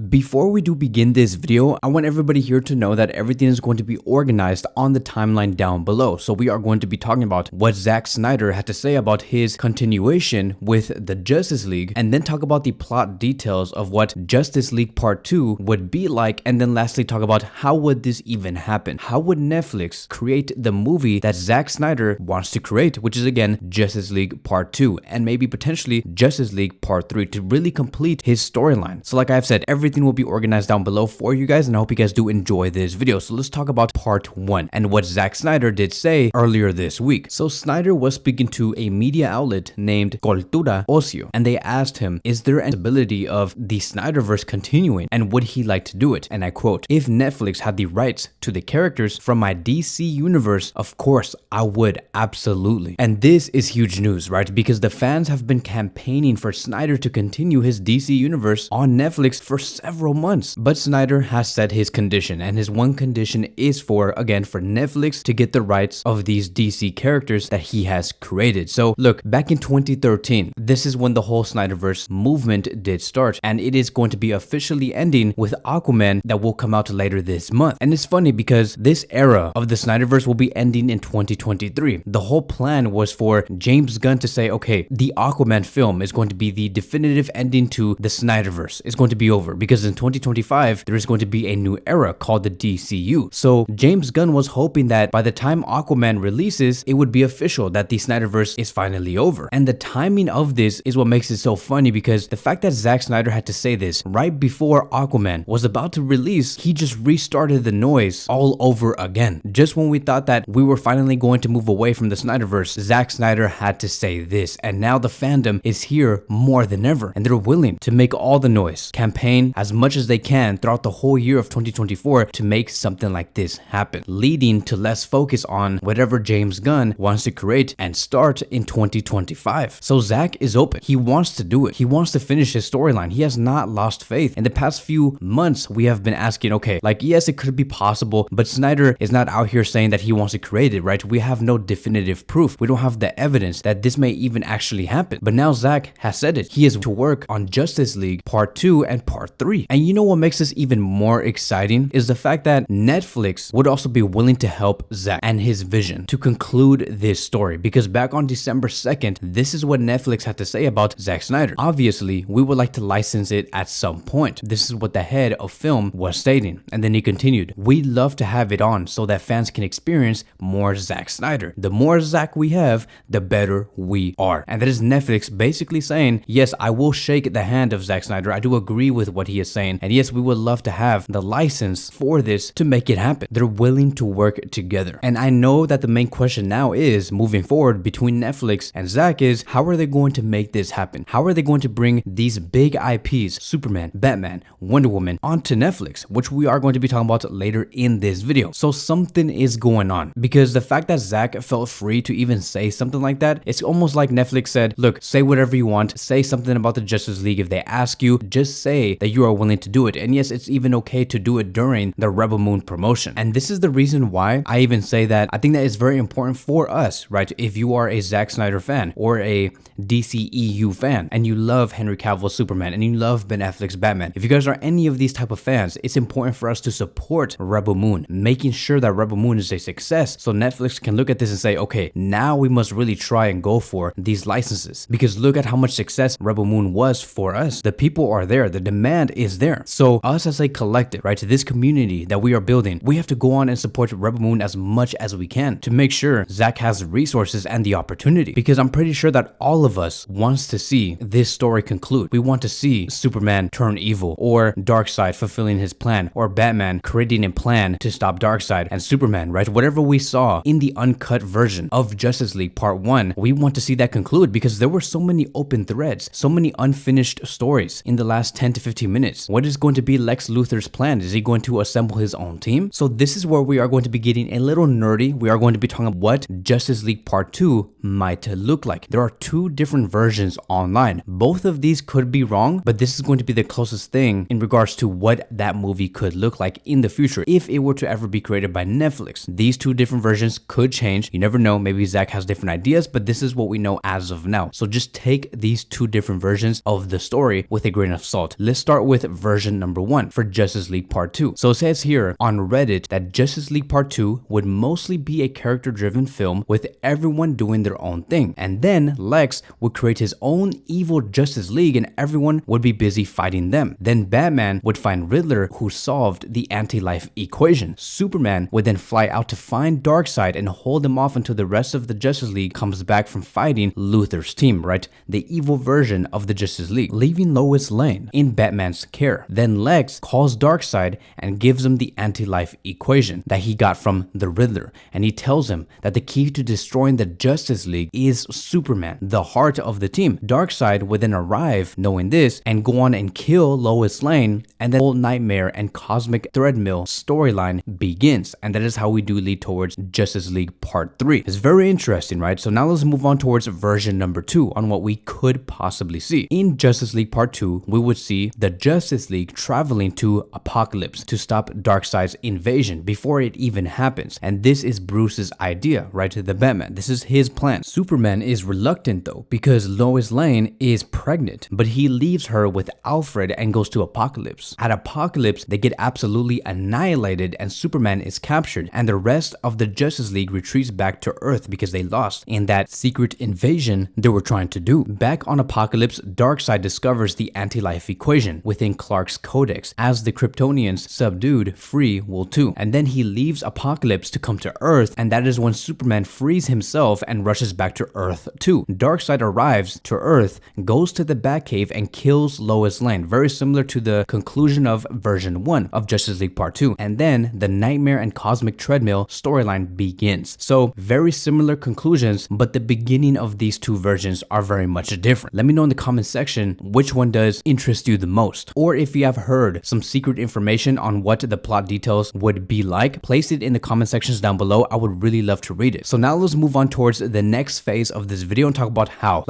Before we do begin this video, I want everybody here to know that everything is going to be organized on the timeline down below. So we are going to be talking about what Zack Snyder had to say about his continuation with the Justice League, and then talk about the plot details of what Justice League Part 2 would be like, and then lastly talk about how would this even happen? How would Netflix create the movie that Zack Snyder wants to create, which is again Justice League Part 2 and maybe potentially Justice League Part 3 to really complete his storyline. So like I've said, everything will be organized down below for you guys, and I hope you guys do enjoy this video. So let's talk about Part 1 and what Zack Snyder did say earlier this week. So Snyder was speaking to a media outlet named Cultura Ocio, and they asked him, is there an ability of the Snyderverse continuing, and would he like to do it? And I quote, "If Netflix had the rights to the characters from my DC universe, of course I would, absolutely." And this is huge news, right? Because the fans have been campaigning for Snyder to continue his DC universe on Netflix for several months. But Snyder has set his condition, and his one condition is for Netflix to get the rights of these DC characters that he has created. So look, back in 2013, this is when the whole Snyderverse movement did start, and it is going to be officially ending with Aquaman that will come out later this month. And it's funny because this era of the Snyderverse will be ending in 2023. The whole plan was for James Gunn to say, okay, the Aquaman film is going to be the definitive ending to the Snyderverse. It's going to be over because in 2025 there is going to be a new era called the DCEU. So James Gunn was hoping that by the time Aquaman releases, it would be official that the Snyderverse is finally over. And the timing of this is what makes it so funny, because the fact that Zack Snyder had to say this right before Aquaman was about to release, he just restarted the noise all over again. Just when we thought that we were finally going to move away from the Snyderverse, Zack Snyder had to say this, and now the fandom is here more than ever, and they're willing to make all the noise, campaign as much as they can throughout the whole year of 2024 to make something like this happen, leading to less focus on whatever James Gunn wants to create and start in 2025. So Zack is open. He wants to do it. He wants to finish his storyline. He has not lost faith. In the past few months, we have been asking, okay, like, yes, it could be possible, but Snyder is not out here saying that he wants to create it, right? We have no definitive proof. We don't have the evidence that this may even actually happen. But now Zack has said it. He is to work on Justice League Part 2 and Part 3. And you know what makes this even more exciting is the fact that Netflix would also be willing to help Zack and his vision to conclude this story, because back on December 2nd, this is what Netflix had to say about Zack Snyder. Obviously, we would like to license it at some point. This is what the head of film was stating. And then he continued, "We'd love to have it on so that fans can experience more Zack Snyder. The more Zack we have, the better we are." And that is Netflix basically saying, yes, I will shake the hand of Zack Snyder. I do agree with what he is saying. And yes, we would love to have the license for this to make it happen. They're willing to work together. And I know that the main question now is, moving forward between Netflix and Zack, is how are they going to make this happen? How are they going to bring these big IPs, Superman, Batman, Wonder Woman, onto Netflix, which we are going to be talking about later in this video. So something is going on, because the fact that Zack felt free to even say something like that, it's almost like Netflix said, look, say whatever you want, say something about the Justice League. If they ask you, just say that you are willing to do it. And yes, it's even okay to do it during the Rebel Moon promotion. And this is the reason why I even say that I think that it's very important for us, right? If you are a Zack Snyder fan or a DCEU fan and you love Henry Cavill's Superman and you love Ben Affleck's Batman, if you guys are any of these type of fans, it's important for us to support Rebel Moon, making sure that Rebel Moon is a success, so Netflix can look at this and say, okay, now we must really try and go for these licenses, because look at how much success Rebel Moon was for us. The people are there, the demand is there. So us as a collective, right, this community that we are building, we have to go on and support Rebel Moon as much as we can to make sure Zack has the resources and the opportunity, because I'm pretty sure that all of us wants to see this story conclude. We want to see Superman turn evil, or Darkseid fulfilling his plan, or Batman creating a plan to stop Darkseid, and Superman, right, whatever we saw in the uncut version of Justice League Part 1, we want to see that conclude, because there were so many open threads, so many unfinished stories in the last 10 to 15 minutes. What is going to be Lex Luthor's plan? Is he going to assemble his own team? So this is where we are going to be getting a little nerdy. We are going to be talking about what Justice League Part 2 might look like. There are two different versions online. Both of these could be wrong, but this is going to be the closest thing in regards to what that movie could look like in the future if it were to ever be created by Netflix. These two different versions could change. You never know. Maybe Zack has different ideas, but this is what we know as of now. So just take these two different versions of the story with a grain of salt. Let's start with with version number 1 for Justice League Part 2. So it says here on Reddit that Justice League Part 2 would mostly be a character-driven film with everyone doing their own thing. And then Lex would create his own evil Justice League and everyone would be busy fighting them. Then Batman would find Riddler, who solved the anti-life equation. Superman would then fly out to find Darkseid and hold him off until the rest of the Justice League comes back from fighting Luthor's team, right? The evil version of the Justice League, leaving Lois Lane in Batman's care. Then Lex calls Darkseid and gives him the anti-life equation that he got from the Riddler, and he tells him that the key to destroying the Justice League is Superman, the heart of the team. Darkseid would then arrive knowing this and go on and kill Lois Lane, and then the whole Nightmare and Cosmic Threadmill storyline begins, and that is how we do lead towards Justice League Part 3. It's very interesting, right? So now let's move on towards version number 2 on what we could possibly see. In Justice League Part 2, we would see the Justice League traveling to Apocalypse to stop Darkseid's invasion before it even happens. And this is Bruce's idea, right? The Batman. This is his plan. Superman is reluctant though because Lois Lane is pregnant, but he leaves her with Alfred and goes to Apocalypse. At Apocalypse, they get absolutely annihilated and Superman is captured, and the rest of the Justice League retreats back to Earth because they lost in that secret invasion they were trying to do. Back on Apocalypse, Darkseid discovers the anti-life equation within Clark's codex. As the Kryptonians subdued, Free will too. And then he leaves Apocalypse to come to Earth, and that is when Superman frees himself and rushes back to Earth too. Darkseid arrives to Earth, goes to the Batcave and kills Lois Lane, very similar to the conclusion of version 1 of Justice League Part 2. And then the Nightmare and Cosmic Treadmill storyline begins. So very similar conclusions, but the beginning of these two versions are very much different. Let me know in the comment section which one does interest you the most, or if you have heard some secret information on what the plot details would be like, place it in the comment sections down below. I would really love to read it. So now let's move on towards the next phase of this video and talk about how,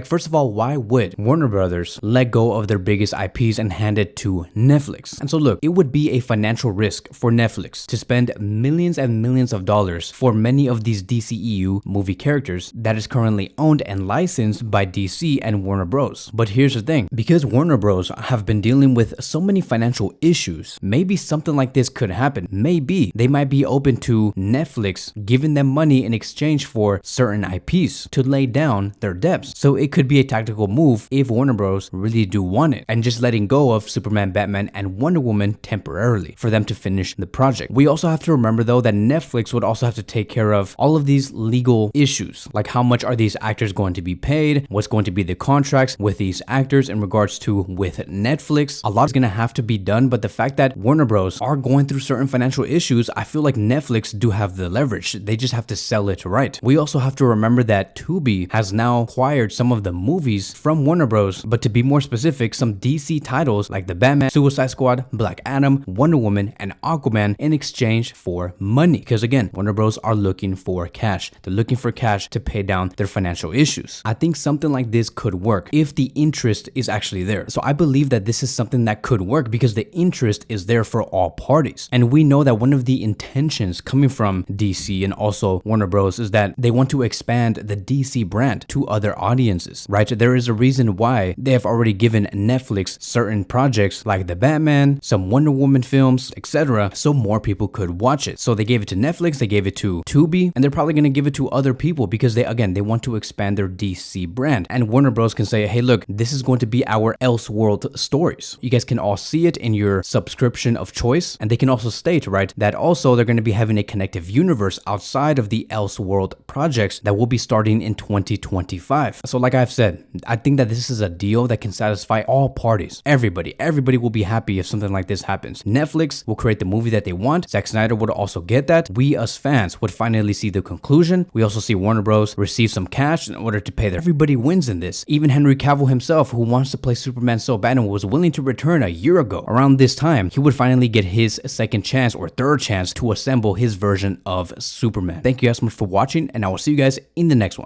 first of all, why would Warner Brothers let go of their biggest IPs and hand it to Netflix? And so look, it would be a financial risk for Netflix to spend millions and millions of dollars for many of these DCEU movie characters that is currently owned and licensed by DC and Warner Bros. But here's the thing, because Warner Bros have been dealing with so many financial issues, maybe something like this could happen. Maybe they might be open to Netflix giving them money in exchange for certain IPs to lay down their debts. So it could be a tactical move if Warner Bros really do want it, and just letting go of Superman, Batman, and Wonder Woman temporarily for them to finish the project. We also have to remember though that Netflix would also have to take care of all of these legal issues, like how much are these actors going to be paid, what's going to be the contracts with these actors in regards to with Netflix. A lot is going to have to be done, but the fact that Warner Bros are going through certain financial issues, I feel like Netflix do have the leverage. They just have to sell it right. We also have to remember that Tubi has now acquired some of the movies from Warner Bros, but to be more specific, some DC titles like the Batman, Suicide Squad, Black Adam, Wonder Woman, and Aquaman in exchange for money. Because again, Warner Bros are looking for cash. They're looking for cash to pay down their financial issues. I think something like this could work if the interest is actually there. So I believe that this is something that could work because the interest is there for all parties. And we know that one of the intentions coming from DC and also Warner Bros is that they want to expand the DC brand to other audiences, right? There is a reason why they have already given Netflix certain projects like the Batman, some Wonder Woman films, etc., so more people could watch it. So they gave it to Netflix, they gave it to Tubi, and they're probably going to give it to other people because they want to expand their DC brand. And Warner Bros can say, hey, look, this is going to be our Elseworld stories. You guys can all see it in your subscription of choice. And they can also state, right, that also they're going to be having a connective universe outside of the Elseworld projects that will be starting in 2025. So like I've said, I think that this is a deal that can satisfy all parties. Everybody will be happy if something like this happens. Netflix will create the movie that they want. Zack Snyder would also get that. We as fans would finally see the conclusion. We also see Warner Bros receive some cash in order to pay them. Everybody wins in this. Even Henry Cavill himself, who wants to play Superman so bad and was willing to return a year ago, around this time, he would finally get his second chance or third chance to assemble his version of Superman. Thank you guys so much for watching, and I will see you guys in the next one.